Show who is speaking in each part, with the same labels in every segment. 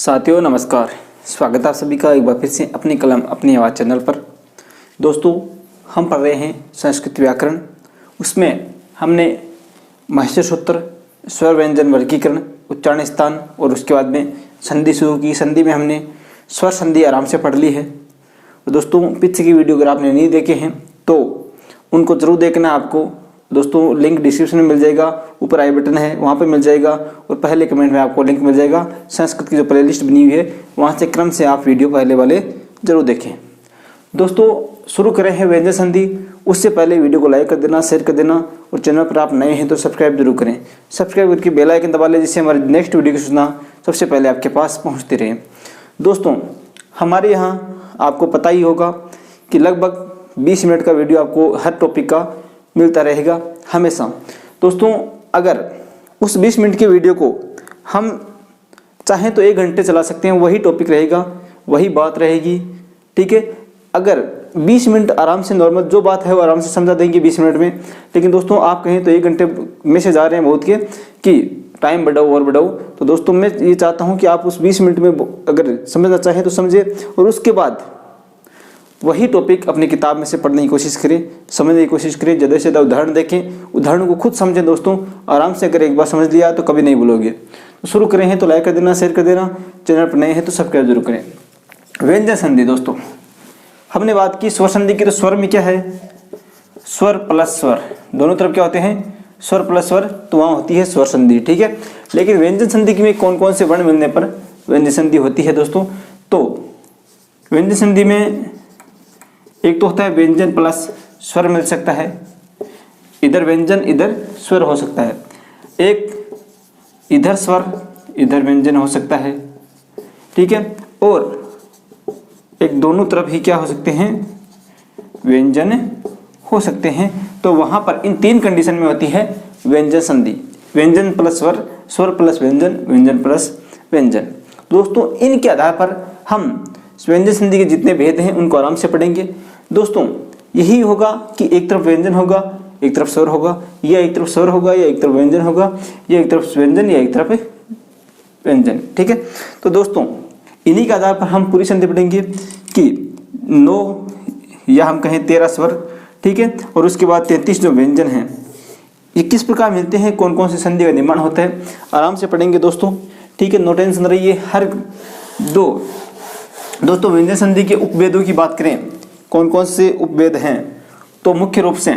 Speaker 1: साथियों नमस्कार, स्वागत है आप सभी का एक बार फिर से अपनी कलम अपनी आवाज़ चैनल पर। दोस्तों हम पढ़ रहे हैं संस्कृत व्याकरण। उसमें हमने महर्षि सूत्र, स्वर व्यंजन वर्गीकरण, उच्चारण स्थान और उसके बाद में संधि शुरू की। संधि में हमने स्वर संधि आराम से पढ़ ली है। तो दोस्तों पीछे की वीडियो अगर आपने नहीं देखे हैं तो उनको जरूर देखना। आपको दोस्तों लिंक डिस्क्रिप्शन में मिल जाएगा, ऊपर आई बटन है वहाँ पे मिल जाएगा और पहले कमेंट में आपको लिंक मिल जाएगा। संस्कृत की जो प्लेलिस्ट बनी हुई है वहाँ से क्रम से आप वीडियो पहले वाले जरूर देखें। दोस्तों शुरू करें हैं व्यंजन संधि। उससे पहले वीडियो को लाइक कर देना, शेयर कर देना और चैनल पर आप नए हैं तो सब्सक्राइब जरूर करें। सब्सक्राइब करके बेल आइकन दबा लें जिससे हमारी नेक्स्ट वीडियो की सूचना सबसे पहले आपके पास पहुँचती रहे। दोस्तों हमारे यहाँ आपको पता ही होगा कि लगभग 20 मिनट का वीडियो आपको हर टॉपिक का मिलता रहेगा हमेशा। दोस्तों अगर उस 20 मिनट के वीडियो को हम चाहें तो 1 घंटे चला सकते हैं, वही टॉपिक रहेगा, वही बात रहेगी, ठीक है। अगर 20 मिनट आराम से नॉर्मल जो बात है वो आराम से समझा देंगे 20 मिनट में। लेकिन दोस्तों आप कहें तो 1 घंटे में से जा रहे हैं बहुत के कि टाइम बढ़ाओ और बढ़ाओ। तो दोस्तों मैं ये चाहता हूँ कि आप उस 20 मिनट में अगर समझना चाहें तो समझे और उसके बाद वही टॉपिक अपनी किताब में से पढ़ने की कोशिश करें, समझने की कोशिश करें, ज़्यादा से ज़्यादा उदाहरण देखें, उदाहरणों को खुद समझें। दोस्तों आराम से अगर एक बार समझ लिया तो कभी नहीं भूलोगे। तो शुरू करें हैं तो लाइक कर देना, शेयर कर देना, चैनल पर नए हैं तो सब्सक्राइब जरूर करें। व्यंजन संधि दोस्तों हमने बात की स्वर संधि की। तो स्वर में क्या है, स्वर प्लस स्वर, दोनों तरफ क्या होते हैं, स्वर प्लस स्वर, तो वहाँ होती है स्वर संधि, ठीक है। लेकिन व्यंजन संधि में कौन कौन से वर्ण मिलने पर व्यंजन संधि होती है दोस्तों। तो व्यंजन संधि में एक तो होता है व्यंजन प्लस स्वर मिल सकता है, इधर व्यंजन इधर स्वर हो सकता है। एक इधर स्वर इधर व्यंजन हो सकता है, ठीक है। और एक दोनों तरफ ही क्या हो सकते हैं, व्यंजन हो सकते हैं। तो वहां पर इन 3 कंडीशन में होती है व्यंजन संधि, व्यंजन प्लस स्वर, स्वर प्लस व्यंजन, व्यंजन प्लस व्यंजन। दोस्तों इनके आधार पर हम व्यंजन संधि के जितने भेद हैं उनको आराम से पढ़ेंगे। दोस्तों यही होगा कि एक तरफ व्यंजन होगा एक तरफ स्वर होगा, या एक तरफ स्वर होगा या एक तरफ व्यंजन होगा, या एक तरफ व्यंजन या एक तरफ व्यंजन, ठीक है। तो दोस्तों इन्हीं के आधार पर हम पूरी संधि पढ़ेंगे कि 9 या हम कहें 13 स्वर, ठीक है, और उसके बाद 33 जो व्यंजन हैं ये किस प्रकार मिलते हैं, कौन कौन सी संधि का निर्माण होता है, आराम से पढ़ेंगे दोस्तों, ठीक है। नो टेंशन रहिए। हर दोस्तों व्यंजन संधि के उपभेदों की बात करें, कौन कौन से उपभेद हैं, तो मुख्य रूप से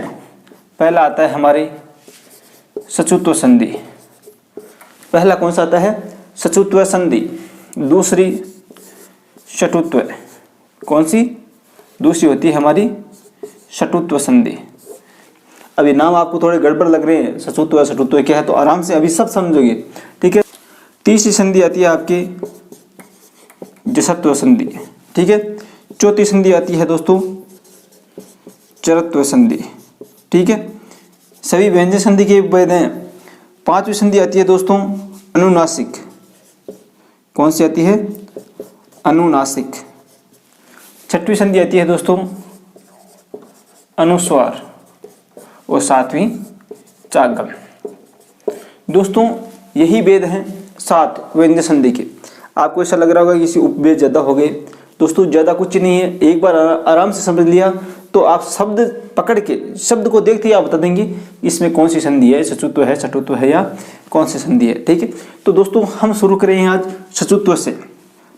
Speaker 1: पहला आता है हमारी सचुत्व संधि। पहला कौन सा आता है, सचुत्व संधि। दूसरी षटुत्व, कौन सी, दूसरी होती है हमारी षटुत्व संधि। अभी नाम आपको थोड़े गड़बड़ लग रहे हैं, सचुत्व षटुत्व क्या है, तो आराम से अभी सब समझोगे, ठीक है। तीसरी संधि आती है आपकी जसत्व संधि, ठीक है। चौथी संधि आती है दोस्तों चरत्व संधि, ठीक है। सभी व्यंजन संधि के उपभेद हैं। 5वीं संधि आती है दोस्तों अनुनासिक। कौन सी आती है, अनुनासिक। 6वीं संधि आती है दोस्तों अनुस्वार और 7वीं चागम। दोस्तों यही भेद हैं 7 व्यंजन संधि के। आपको ऐसा लग रहा होगा कि इसी उपभेद ज़्यादा हो गए। दोस्तों ज़्यादा कुछ नहीं है, एक बार आराम से समझ लिया तो आप शब्द पकड़ के, शब्द को देखते ही आप बता देंगे इसमें कौन सी संधि है, सचुत्व है, षटुत्व है या कौन सी संधि है, ठीक है। तो दोस्तों हम शुरू करें आज सचुत्व से,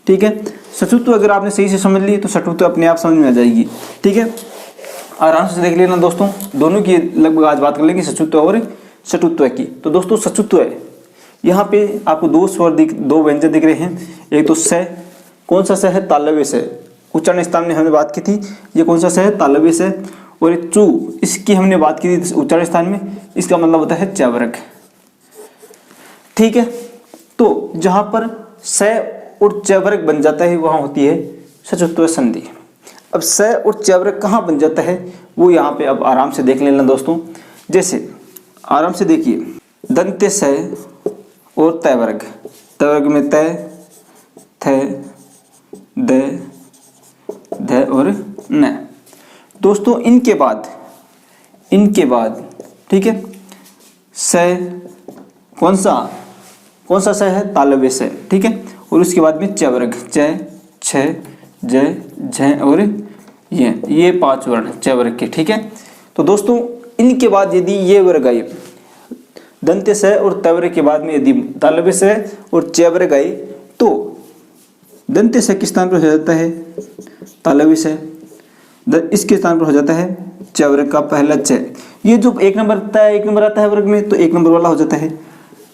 Speaker 1: ठीक है। सचुत्व अगर आपने सही से समझ ली तो षटुत्व अपने आप समझ में आ जाएगी, ठीक है। आराम से देख लेना दोस्तों, दोनों की लगभग आज बात कर लेंगे, सचुत्व और षटुत्व की। तो दोस्तों सचुत्व है, यहाँ पे आपको 2 स्वर दो व्यंजन दिख रहे हैं। एक तो स, कौन सा स है, तालव्य स। उच्चारण स्थान में हमने बात की थी, ये कौन सा स है, तालव्य स। और एक चू, इसकी हमने बात की थी उच्चारण स्थान में, इसका मतलब होता है च, ठीक है। तो जहां पर स और च बन जाता है वहां होती है सचुत्व संधि। अब स और च कहाँ बन जाता है वो यहाँ पे अब आराम से देख लेना दोस्तों। जैसे आराम से देखिए, दंत्य स और तय वर्ग, तय वर्ग में तय, थ, द, ध और न। दोस्तों इनके बाद ठीक है, स, कौन सा स है, तालव्य स, ठीक है। और उसके बाद में च वर्ग, च, छ, ज, झ और ये 5 वर्ण च वर्ग के। ठीक है, तो दोस्तों इनके बाद यदि ये वर्ग आए, दंत्य स और त वर्ग के बाद में यदि तालव्य स और च वर्ग आए तो दंत्य स किस स्थान पर हो जाता है, तालव्य स, इसके स्थान पर हो जाता है च वर्ग का पहला च। ये जो एक नंबर आता है वर्ग में, तो 1 नंबर वाला हो जाता है।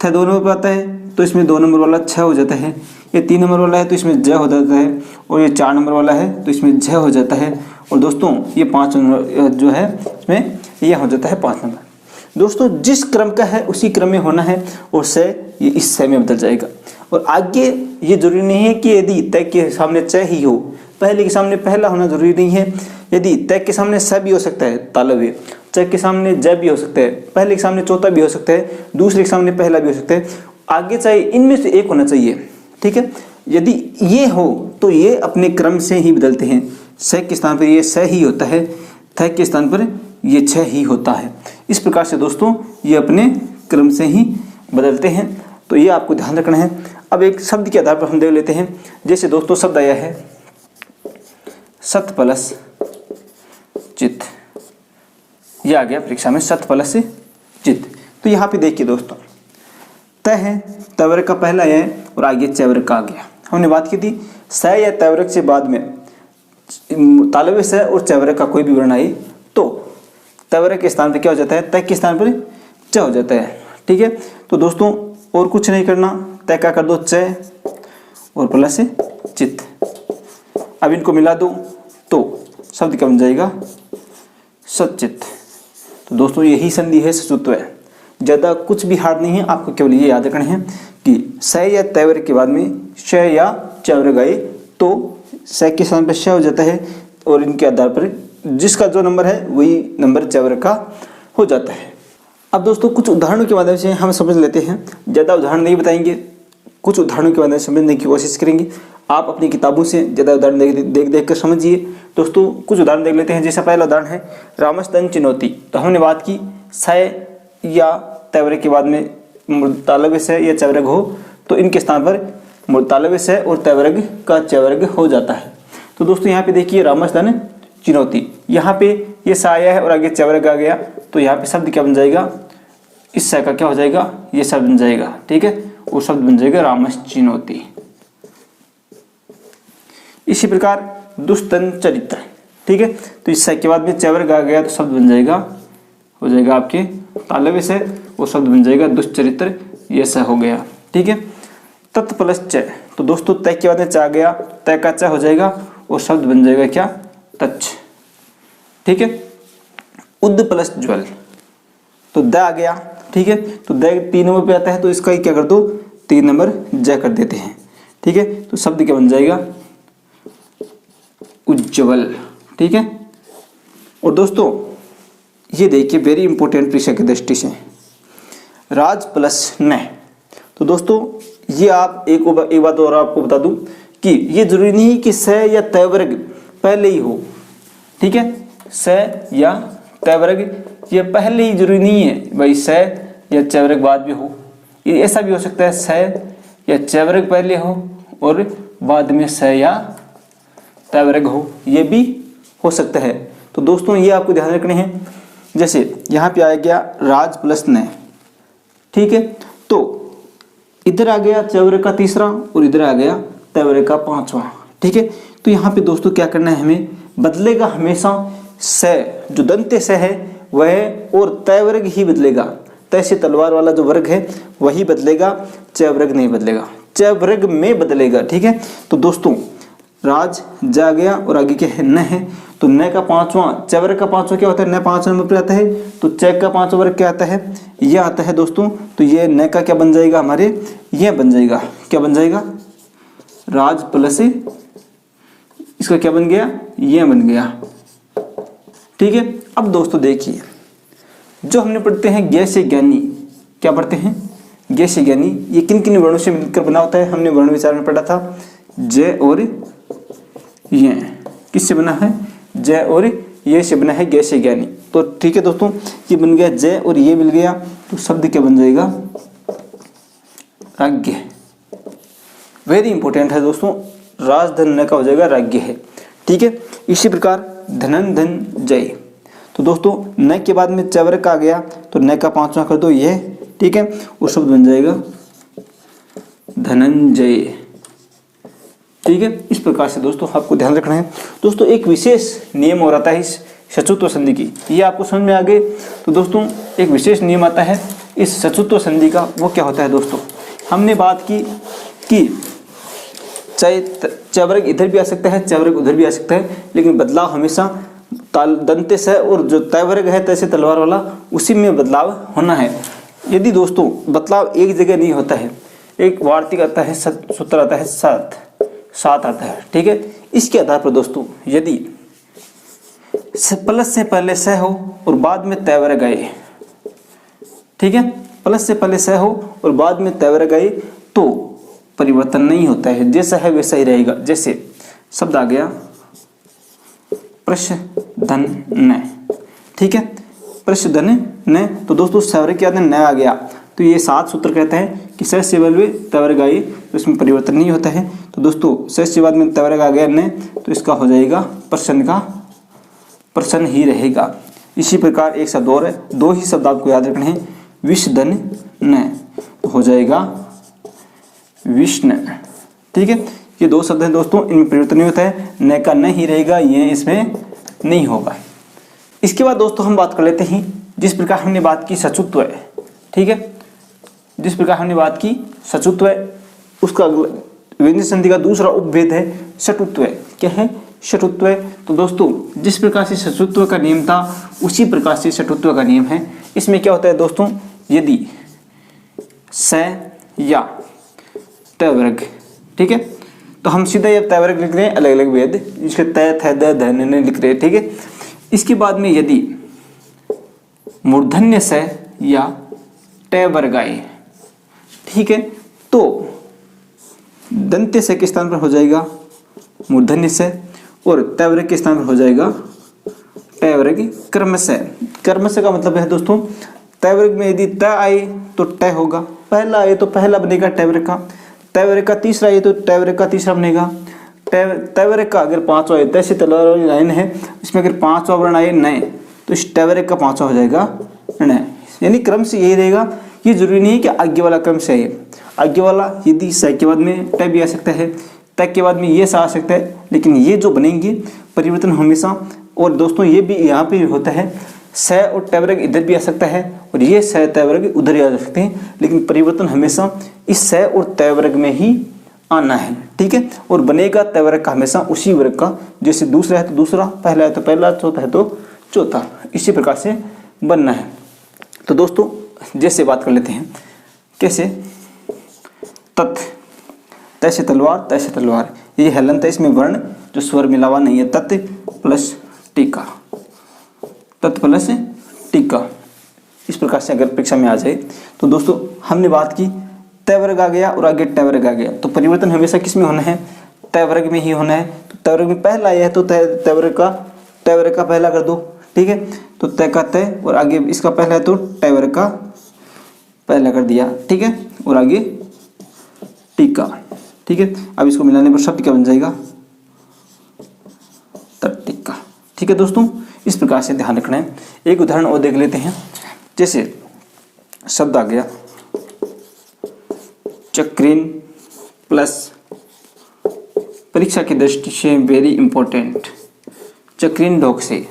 Speaker 1: थ 2 नंबर पर आता है तो इसमें 2 नंबर वाला छ हो जाता है। ये 3 नंबर वाला है तो इसमें ज हो जाता है, और ये 4 नंबर वाला है तो इसमें झ हो जाता है। और दोस्तों ये 5 नंबर जो है इसमें यह हो जाता है 5 नंबर। दोस्तों जिस क्रम का है उसी क्रम में होना है, और स ये इस स में बदल जाएगा। और आगे ये जरूरी नहीं है कि यदि त के सामने च ही हो, पहले के सामने पहला होना जरूरी नहीं है। यदि त के सामने स भी हो सकता है तालव्य, च के सामने ज भी हो सकता है, पहले के सामने चौथा भी हो सकता है, दूसरे के सामने पहला भी हो सकता है। आगे चाहे इनमें से एक होना चाहिए। ठीक है, यदि ये हो तो ये अपने क्रम से ही बदलते हैं। स के स्थान पर ये स ही होता है, थ के स्थान पर ये छ ही होता है। इस प्रकार से दोस्तों ये अपने क्रम से ही बदलते हैं, तो ये आपको ध्यान रखना है। अब एक शब्द के आधार पर हम देख लेते हैं। जैसे दोस्तों शब्द आया है सत प्लस चित, यह आ गया परीक्षा में सत प्लस चित। तो यहाँ पे देखिए दोस्तों त है, त वर्ग का पहला है और आगे च वर्ग का आ गया। हमने बात की थी स या त वर्ग से बाद में तालव्य स और च वर्ग का कोई भी वर्ण आए तो त वर्ग के स्थान पर क्या हो जाता है, त के स्थान पर च हो जाता है। ठीक है, तो दोस्तों और कुछ नहीं करना, त का कर दो च और प्लस चित। अब इनको मिला दो तो शब्द क्या बन जाएगा, सचित। तो दोस्तों यही संधि है, सचुत्व है। ज़्यादा कुछ भी हार्ड नहीं है, आपको केवल ये याद रखना है कि स या त वर्ग के बाद में श या च वर्ग आए तो स के स्थान पर श हो जाता है, और इनके आधार पर जिसका जो नंबर है वही नंबर च वर्ग का हो जाता है। अब दोस्तों कुछ उदाहरणों के माध्यम से हम समझ लेते हैं। ज़्यादा उदाहरण नहीं बताएंगे, कुछ उदाहरणों के माध्यम से समझने की कोशिश करेंगे। आप अपनी किताबों से ज़्यादा उदाहरण देख कर समझिए। दोस्तों कुछ उदाहरण देख लेते हैं। जैसा पहला उदाहरण है रामस्तन चुनौती। तो हमने बात की स या त वर्ग के बाद में तालव्य स या च वर्ग हो तो इनके स्थान पर तालव्य स और त वर्ग का च वर्ग हो जाता है। तो दोस्तों यहाँ पे देखिए रामस्तन चुनौती, यहाँ पे ये स आया है और आगे च वर्ग आ गया, तो यहाँ पे शब्द क्या बन जाएगा, इस स का क्या हो जाएगा, ये शब्द बन जाएगा। ठीक है, वो शब्द बन जाएगा रामश्चिनोती। इसी प्रकार दुष्टन चरित्र। ठीक है, तो इस स के बाद में च वर्ग आ गया तो शब्द बन जाएगा, हो जाएगा आपके तालव्य से, वो शब्द बन जाएगा दुष्चरित्र, ये स हो गया। ठीक है, तत् प्लस च। तो दोस्तों त के बाद में च आ गया, त का च हो जाएगा और शब्द बन जाएगा क्या, तच्छ। ठीक है, उद प्लस ज्वल। तो द आ गया। ठीक है, तो द 3 नंबर पे आता है तो इसका ही क्या कर दो, 3 नंबर ज कर देते हैं। ठीक है, तो शब्द क्या बन जाएगा, उज्ज्वल। ठीक है, और दोस्तों ये देखिए वेरी इंपॉर्टेंट परीक्षा की दृष्टि से राज प्लस न। तो दोस्तों ये आप एक बात और आपको बता दूं कि ये जरूरी नहीं कि स या त वर्ग पहले ही हो। ठीक है, स या त वर्ग ये पहले ही जरूरी नहीं है भाई स या च वर्ग बाद में हो। ये ऐसा भी हो सकता है स या च वर्ग पहले हो और बाद में स या त वर्ग हो, ये भी हो सकता है। तो दोस्तों ये आपको ध्यान रखने हैं। जैसे यहाँ पे आ गया राज प्लस न। ठीक है, तो इधर आ गया च वर्ग का तीसरा और इधर आ गया त वर्ग का 5वां। ठीक है, तो यहाँ पे दोस्तों क्या करना है, हमें बदलेगा हमेशा स, जो दंत्य स है वह, और त वर्ग ही बदलेगा। त से तलवार वाला जो वर्ग है वही बदलेगा, च वर्ग नहीं बदलेगा, च वर्ग में बदलेगा। ठीक है, तो दोस्तों राज जा गया और आगे क्या है, न है। तो न का 5वां, च वर्ग का 5वां क्या होता है, न 5 नंबर पर आता है, तो च का 5वां वर्ग क्या आता है, यह आता है दोस्तों। तो ये न का क्या बन जाएगा हमारे, यह बन जाएगा, क्या बन जाएगा, राज प्लस इसका क्या बन गया, यह बन गया। ठीक है, अब दोस्तों देखिए जो हमने पढ़ते हैं ज्ञ से ज्ञानी, क्या पढ़ते हैं, ज्ञ से ज्ञानी, ये किन किन वर्णों से मिलकर बना होता है, हमने वर्ण विचार में पढ़ा था। ज और ये किससे बना है, ज और ये से बना है ज्ञ से ज्ञानी। तो ठीक है दोस्तों, ये बन गया ज और ये मिल गया, तो शब्द क्या बन जाएगा, अज्ञ। वेरी इंपॉर्टेंट है दोस्तों, राजधन न का हो जाएगा राज्य है। ठीक है, इसी प्रकार धनन धन जय, तो दोस्तों न के बाद में चवर्ग आ गया तो न का 5वां कर दो ये। ठीक है, वो शब्द बन जाएगा धनंजय। ठीक है, इस प्रकार से दोस्तों आपको ध्यान रखना है। दोस्तों एक विशेष नियम और आता है इस सचुत्व संधि की, ये आपको समझ में आ गए। तो दोस्तों एक विशेष नियम आता है इस सचुत्व संधि का, वो क्या होता है दोस्तों, हमने बात की कि चाहे चवर्ग इधर भी आ सकता है, चवर्ग उधर भी आ सकता है, लेकिन बदलाव हमेशा दंते से और जो तयवर्ग है तैसे तलवार वाला, उसी में बदलाव होना है। यदि दोस्तों बदलाव एक जगह नहीं होता है, एक वार्तिक आता है, सूत्र आता है, सात आता है। ठीक है, इसके आधार पर दोस्तों यदि प्लस से पहले स हो और बाद में तयवर्ग आए, ठीक है, प्लस से पहले स हो और बाद में तयवर्ग आए तो परिवर्तन नहीं होता है, जैसा है वैसा ही रहेगा। जैसे शब्द आ गया प्रशधन न, ठीक है, प्रशधन न, तो दोस्तों सवर्ग के बाद न आ गया तो ये 7 सूत्र कहते हैं कि स से बाद में तवर्ग आई तो इसमें परिवर्तन नहीं होता है। तो दोस्तों स से बाद में तवर्ग आ गया न, तो इसका हो जाएगा प्रश्न का प्रश्न ही रहेगा। इसी प्रकार एक शब्द और है, 2 ही शब्द आपको याद रखने हैं, विषधन न, तो हो जाएगा विष्णु। ठीक है, ये 2 शब्द हैं दोस्तों, इनमें परिवर्तन नहीं होता है, न का न ही रहेगा, ये इसमें नहीं होगा। इसके बाद दोस्तों हम बात कर लेते हैं जिस प्रकार हमने बात की सचुत्व है। ठीक है, जिस प्रकार हमने बात की सचुत्व है, उसका व्यंजन संधि का दूसरा उपभेद है षटुत्व। क्या है? षटुत्व। तो दोस्तों जिस प्रकार से सचुत्व का नियम था उसी प्रकार से षटुत्व का नियम है। इसमें क्या होता है दोस्तों, यदि स या तवर्ग, ठीक है, तो हम सीधा ये तवर्ग लिख रहे हैं, अलग अलग वेद, इसके तय थ द ध न लिख रहे हैं। ठीक है, इसके बाद में यदि मूर्धन्य स या तवर्ग आए, ठीक है, तो दंत्य स के स्थान पर हो जाएगा मूर्धन्य स और तवर्ग के स्थान पर हो जाएगा तवर्ग क्रमशः। क्रमशः का मतलब है दोस्तों, तवर्ग में यदि त आए तो ट होगा, पहला आए तो पहला बनेगा तवर्ग का, तवर्ग का तीसरा आए तो तवर्ग का तीसरा बनेगा, तवर्ग का अगर 5वां आए, तैसे तलवार वाली लाइन है, इसमें अगर 5वां वर्ण आए न, तो इस तवर्ग का 5वां हो जाएगा न। यानी क्रम से यही रहेगा, ये जरूरी नहीं है कि आगे वाला क्रम से है। आगे वाला यदि स के बाद में ट भी आ सकता है, त के बाद में ये सा आ सकता है, लेकिन ये जो बनेंगे परिवर्तन हमेशा। और दोस्तों ये भी यहाँ पे होता है, स और तवर्ग इधर भी आ सकता है और ये स तवर्ग उधर ही आ सकते हैं, लेकिन परिवर्तन हमेशा इस स और तवर्ग में ही आना है। ठीक है, और बनेगा तवर्ग का हमेशा उसी वर्ग का, जैसे दूसरा है तो दूसरा, पहला है तो पहला, चौथा है तो चौथा, इसी प्रकार से बनना है। तो दोस्तों जैसे बात कर लेते हैं, कैसे, तत्, तैसे तलवार तैसे तलवार, ये हलंत है, इसमें वर्ण जो स्वर मिलावा नहीं है, तत् प्लस टीका, तत् प्लस टीका, इस प्रकार से अगर परीक्षा में आ जाए तो दोस्तों हमने बात की तवर्ग आ गया और आगे तवर्ग आ गया, तो परिवर्तन हमेशा किस में होना है, तवर्ग में ही होना है। तो तवर्ग में पहला आया है तो तवर्ग का पहला कर दो। ठीक है, तो तय का तय और आगे इसका पहला है तो तवर्ग का पहला कर दिया। ठीक है, और आगे टीका। ठीक है, अब इसको मिलाने पर शब्द क्या बन जाएगा, तट्टिका। ठीक है दोस्तों, इस प्रकार से ध्यान रखना है। एक उदाहरण और देख लेते हैं, जैसे शब्द आ गया चक्रीन प्लस, परीक्षा की दृष्टि से वेरी इंपॉर्टेंट, चक्रीन ढोक से,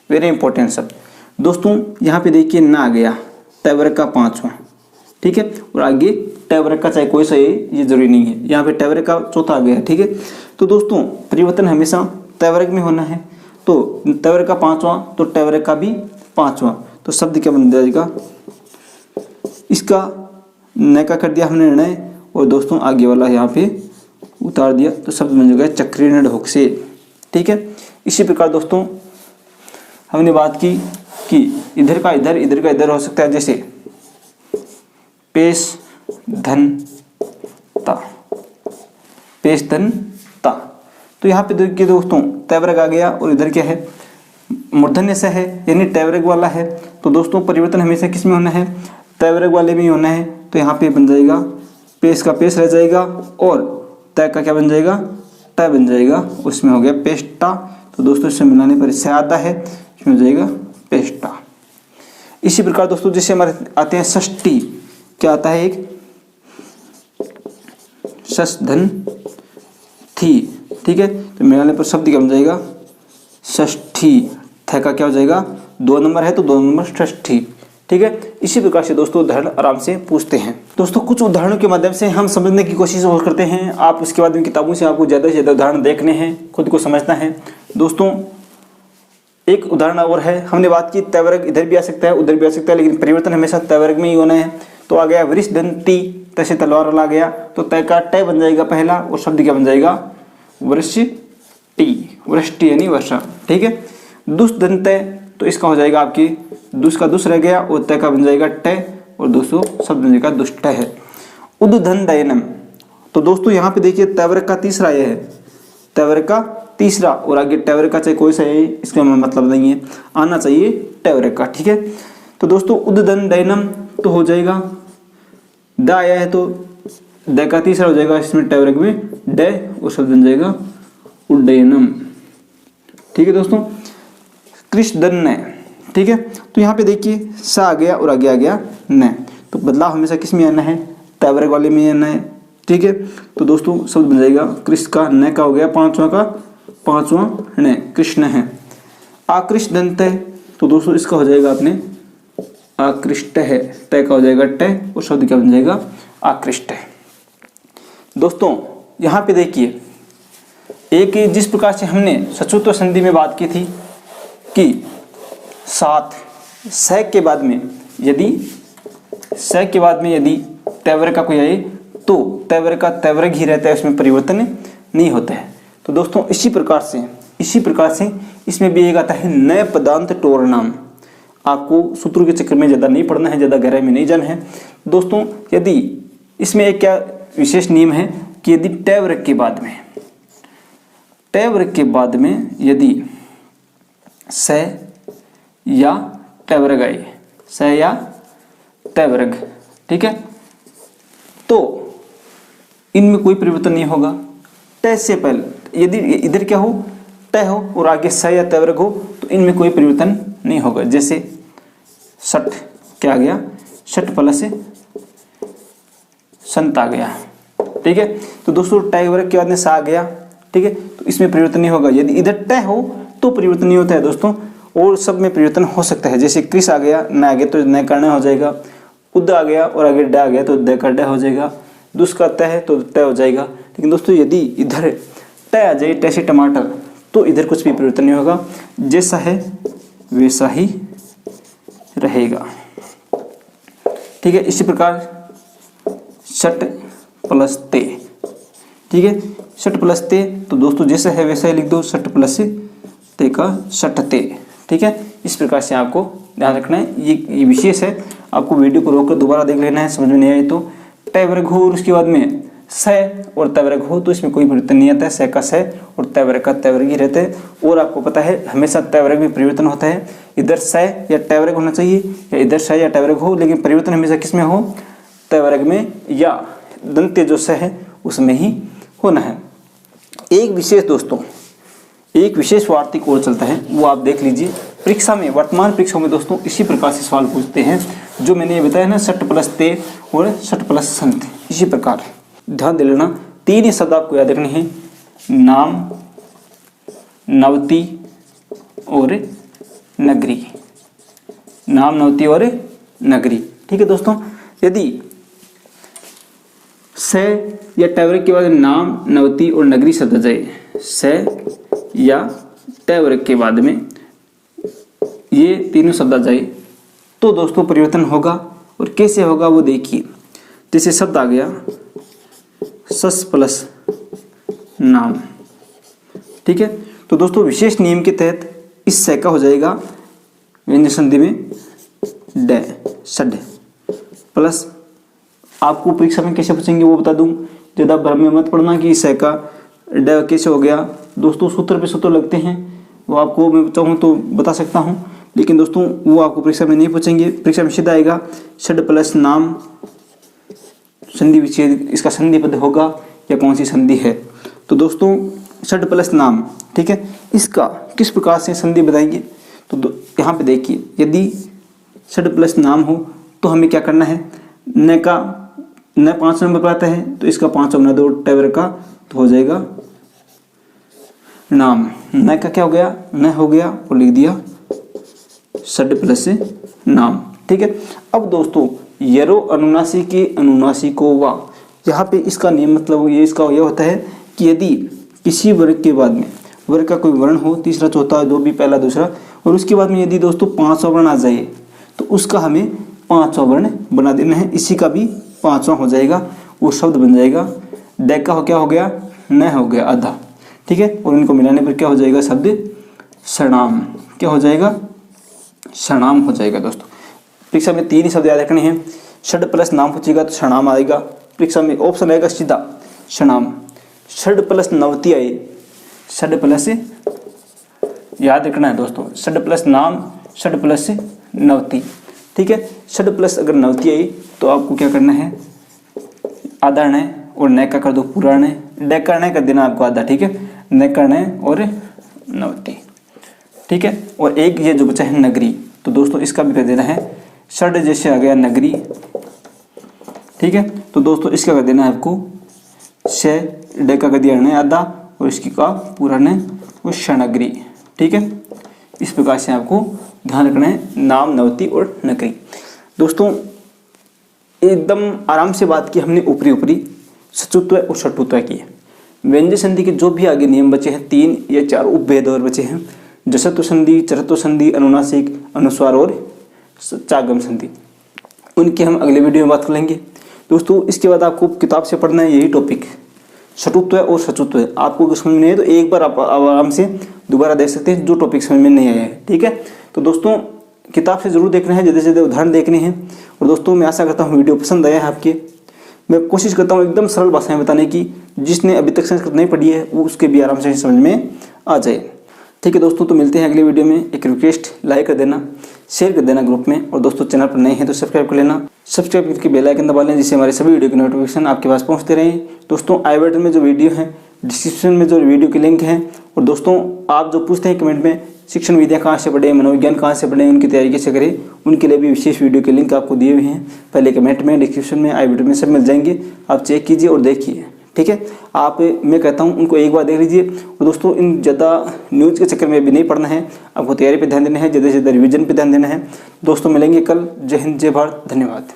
Speaker 1: वेरी इंपॉर्टेंट शब्द। दोस्तों यहाँ पे देखिए ना आ गया तवर्ग का 5वां, ठीक है, और आगे तवर्ग का चाहे कोई सा ये जरूरी नहीं है, यहाँ पे तवर्ग का चौथा आ गया। ठीक है, तो दोस्तों परिवर्तन हमेशा तवर्ग में होना है, तो तवर्ग का 5वां तो तवर्ग का भी 5वां, तो शब्द क्या बन जाएगा, इसका न का कर दिया हमने निर्णय, और दोस्तों आगे वाला यहाँ पे उतार दिया, तो शब्द बन जाएगा चक्रीन ढोक से। ठीक है, इसी प्रकार दोस्तों हमने बात की कि इधर का इधर, इधर का इधर हो सकता है, जैसे पेश धन ता, पेश धन ता, तो यहाँ पे देखिए दोस्तों तवर्ग आ गया और इधर क्या है, मूर्धन्य से है, यानी तवर्ग वाला है, तो दोस्तों परिवर्तन हमेशा किस में होना है, तवर्ग वाले में ही होना है। तो यहाँ पे बन जाएगा पेश का पेश रह जाएगा और तय का क्या बन जाएगा, ट बन जाएगा, उसमें हो गया पेस्टा। तो दोस्तों इससे मिलाने पर इससे आता है, इसमें हो जाएगा पेस्टा। इसी प्रकार दोस्तों जैसे हमारे आते हैं षष्ठी, क्या आता है, एक सस धन थी, ठीक है, तो मिलाने पर शब्द क्या बन जाएगा, षष्ठी। थ का क्या हो जाएगा, 2 नंबर है तो 2 नंबर षष्ठी, ठीक है। इसी प्रकार से दोस्तों उदाहरण आराम से पूछते हैं। दोस्तों कुछ उदाहरणों के माध्यम से हम समझने की कोशिश और करते हैं। आप उसके बाद में किताबों से आपको ज़्यादा से ज़्यादा उदाहरण देखने हैं, खुद को समझना है। दोस्तों एक उदाहरण और है, हमने बात की तय वर्ग इधर भी आ सकता है उधर भी आ सकता है, लेकिन परिवर्तन हमेशा तय वर्ग में ही होना है। तो आ गया वृष धन टी, तय से तलवार वाला आ गया, तो तय का ट बन जाएगा पहला और शब्द क्या बन जाएगा, वृष्टि, वृष्टि यानी वर्षा, ठीक है। दुष्ट धन तय, तो इसका हो जाएगा आपकी दुष्ट का दुष्ट रह गया और तय का बन जाएगा ट और दोस्तों शब्द बन जाएगा दुष्ट है। उद धन डयनम, तो दोस्तों यहाँ पे देखिए तय वर्ग का तीसरा ये है, तय वर्ग का तीसरा, और आगे ट वर्ग का चाहे कोई सा है इसका मतलब नहीं है, आना चाहिए ट वर्ग का, ठीक है। तो दोस्तों उद धन डयनम तो हो जाएगा, द आया है तो द का तीसरा हो जाएगा, इसमें ट वर्ग में ड और शब्द बन जाएगा उड्डयनम, ठीक है दोस्तों। कृष्ण, ठीक है, तो यहाँ पे देखिए स आ गया और आगे आ गया न, तो बदलाव हमेशा किस में आना है, तय वर्ग वाले में आना है, ठीक है। तो दोस्तों शब्द बन जाएगा कृष्ण का न का हो गया पांचवा न, कृष्ण है। आकृष्ट दंत है, तो दोस्तों इसका हो जाएगा अपने आकृष्ट है, तय का हो जाएगा ट और शब्द क्या बन जाएगा आकृष्ट है। दोस्तों यहाँ पे देखिए एक जिस प्रकार से हमने सचुत्व संधि में बात की थी कि साथ स के बाद में यदि तय वर्ग का कोई आए तो तय वर्ग का तय वर्ग ही रहता है, उसमें परिवर्तन नहीं होता है। तो दोस्तों इसी प्रकार से इसमें भी एक आता है नए पदांत टोर नाम। आपको सूत्रों के चक्कर में ज़्यादा नहीं पढ़ना है, ज़्यादा गहराई में नहीं जाना है दोस्तों। यदि इसमें एक क्या विशेष नियम है कि यदि तय वर्ग के बाद में यदि स या तय वर्ग आए, स या तय वर्ग, ठीक है, तो इनमें कोई परिवर्तन नहीं होगा। तय से पहले यदि इधर क्या हो, तय हो और आगे स या तय वर्ग हो तो इनमें कोई परिवर्तन नहीं होगा। जैसे सठ क्या आ गया, सठ प्लस संत आ गया, ठीक है। तो दोस्तों तय वर्ग के बाद में सा आ गया, ठीक है, तो इसमें परिवर्तन नहीं होगा। यदि इधर तय हो तो परिवर्तन नहीं होता है दोस्तों, और सब में परिवर्तन हो सकता है। जैसे कृष आ गया, न आ गया तो न करना हो जाएगा, उद आ गया और आगे ड आ गया तो द का ड हो जाएगा, दुष्ट का तय है तो तय हो जाएगा। लेकिन दोस्तों यदि इधर तय आ जाए, तय से टमाटर, तो इधर कुछ भी परिवर्तन नहीं होगा, जैसा है वैसा ही रहेगा, ठीक है। इसी प्रकार सट प्लस ते, ठीक है, सट प्लस ते, तो दोस्तों जैसा है वैसा ही लिख दो, सट प्लस ते का सट ते, ठीक है। इस प्रकार से आपको ध्यान रखना है, ये विशेष है, आपको वीडियो को रोककर दोबारा देख लेना है, समझ में नहीं आए तो। तय वर्ग हो और उसके बाद में स और तय वर्ग हो तो इसमें कोई परिवर्तन नहीं आता है, स का स और तय वर्ग का तय वर्ग ही रहता है। और आपको पता है हमेशा तय वर्ग में परिवर्तन होता है, इधर स या तय वर्ग होना चाहिए या इधर स या तय वर्ग हो, लेकिन परिवर्तन हमेशा किस में हो, तय वर्ग में या दंत्य जो स है उसमें ही होना है। एक विशेष दोस्तों, एक विशेष वार्तिक और चलता है, वो आप देख लीजिए। परीक्षा में, वर्तमान परीक्षाओं में दोस्तों इसी प्रकार से सवाल पूछते हैं, जो मैंने ये बताया ना, सट प्लस ते और सट प्लस संत, इसी प्रकार ध्यान दे लेना। 3 ही शब्द आपको याद रखने हैं, नाम, नवती और नगरी, नाम, नवती और नगरी, ठीक है दोस्तों। यदि स या तय वर्ग के बाद नाम, नवती और नगरी शब्द आ जाए, स या तय वर्ग के बाद में ये तीनों शब्द आ जाए तो दोस्तों परिवर्तन होगा। और कैसे होगा वो देखिए। जैसे शब्द आ गया सस प्लस नाम, ठीक है, तो दोस्तों विशेष नियम के तहत इस स का हो जाएगा व्यंजन संधि में ड, सड प्लस, आपको परीक्षा में कैसे पूछेंगे वो बता दूं, ज़्यादा भ्रम में मत पड़ना कि स का ड कैसे हो गया। दोस्तों सूत्र पे सूत्र लगते हैं, वो आपको मैं चाहूँ तो बता सकता हूँ, लेकिन दोस्तों वो आपको परीक्षा में नहीं पूछेंगे। परीक्षा में सीधा आएगा षड प्लस नाम, संधि विच्छेद, इसका संधि पद होगा या कौन सी संधि है। तो दोस्तों षड प्लस नाम, ठीक है, इसका किस प्रकार से संधि बताएंगे। तो यहाँ पे देखिए, यदि षड प्लस नाम हो तो हमें क्या करना है, न का न 5 नंबर पर आता है तो इसका 5 न 2 टेवर का तो हो जाएगा नाम। न का क्या हो गया, न हो गया और लिख दिया षड प्लस नाम, ठीक है। अब दोस्तों यरो अनुनासिक के अनुनासिक को वा, यहाँ पे इसका नियम मतलब ये इसका यह होता है कि यदि किसी वर्ग के बाद में वर्ग का कोई वर्ण हो, तीसरा चौथा जो भी पहला दूसरा, और उसके बाद में यदि दोस्तों 5वां वर्ण आ जाए तो उसका हमें 5वां वर्ण बना देना है। इसी का भी 5वां हो जाएगा, वो शब्द बन जाएगा। डे का क्या हो गया, न हो गया आधा, ठीक है, और इनको मिलाने पर क्या हो जाएगा शब्द षणाम। क्या हो जाएगा, षणाम हो जाएगा। दोस्तों परीक्षा में 3 ही शब्द याद रखने हैं। षड प्लस नाम पूछेगा तो षणाम आएगा, परीक्षा में ऑप्शन आएगा सीधा षणाम। षड प्लस नवती आए, षड प्लस याद रखना है दोस्तों, षड प्लस नाम, षड प्लस नवती, ठीक है। षड प्लस अगर नवती आई तो आपको क्या करना है, आधा न और न का कर दो पूरा न, डे का न कर देना आपको आधा, ठीक है, न का न और नवती, ठीक है। और एक ये जो बचा है नगरी, तो दोस्तों इसका भी कर देना है षड जैसे आ गया नगरी, ठीक है। तो दोस्तों इसका कर देना है आपको श, डे का कर दिया न आधा और इसकी का पूरा न और शनगरी, ठीक है। इस प्रकार से आपको ध्यान रखना है नाम, नवती और नगरी। दोस्तों एकदम आराम से बात की हमने ऊपरी ऊपरी, सचुत्व और षटुत्व की है। व्यंजन संधि के जो भी आगे नियम बचे हैं 3 या 4 उपभेद और बचे हैं, जसत्व संधि, चरत्व संधि, अनुनासिक, अनुस्वार और चागम संधि, उनकी हम अगले वीडियो में बात कर लेंगे। दोस्तों इसके बाद आपको किताब से पढ़ना है यही टॉपिक, षटुत्व और सचुत्व। आपको अगर समझ में नहीं है तो एक बार आप आराम से दोबारा देख सकते हैं जो टॉपिक समझ में नहीं आया है, ठीक है। तो दोस्तों किताब से जरूर देखना है, ज़्यादा से ज़्यादा उदाहरण देखने हैं। और दोस्तों मैं आशा करता हूँ वीडियो पसंद आया है आपके। मैं कोशिश करता हूँ एकदम सरल भाषाएं बताने की, जिसने अभी तक संस्कृत नहीं पढ़ी है वो उसके भी आराम से समझ में आ जाए, ठीक है। दोस्तों तो मिलते हैं अगले वीडियो में। एक रिक्वेस्ट, लाइक कर देना, शेयर कर देना ग्रुप में, और दोस्तों चैनल पर नए हैं तो सब्सक्राइब कर लेना, सब्सक्राइब करके बेल आइकन दबा लें जिससे हमारे सभी वीडियो की नोटिफिकेशन आपके पास पहुंचते रहें। दोस्तों आई बटन में जो वीडियो है, डिस्क्रिप्शन में जो वीडियो के लिंक हैं, और दोस्तों आप जो पूछते हैं कमेंट में शिक्षण विद्या कहाँ से पढ़ें, मनोविज्ञान कहाँ से पढ़ें, उनकी तैयारी कैसे करें, उनके लिए भी विशेष वीडियो के लिंक आपको दिए हुए हैं। पहले कमेंट में, डिस्क्रिप्शन में, आई बटन में सब मिल जाएंगे, आप चेक कीजिए और देखिए, ठीक है। आप मैं कहता हूँ उनको एक बार देख लीजिए। और दोस्तों इन ज़्यादा न्यूज़ के चक्कर में भी नहीं पढ़ना है, आपको तैयारी पे ध्यान देना है, ज़्यादा से ज़्यादा रिवीजन पे ध्यान देना है। दोस्तों मिलेंगे कल। जय हिंद, जय भारत, धन्यवाद।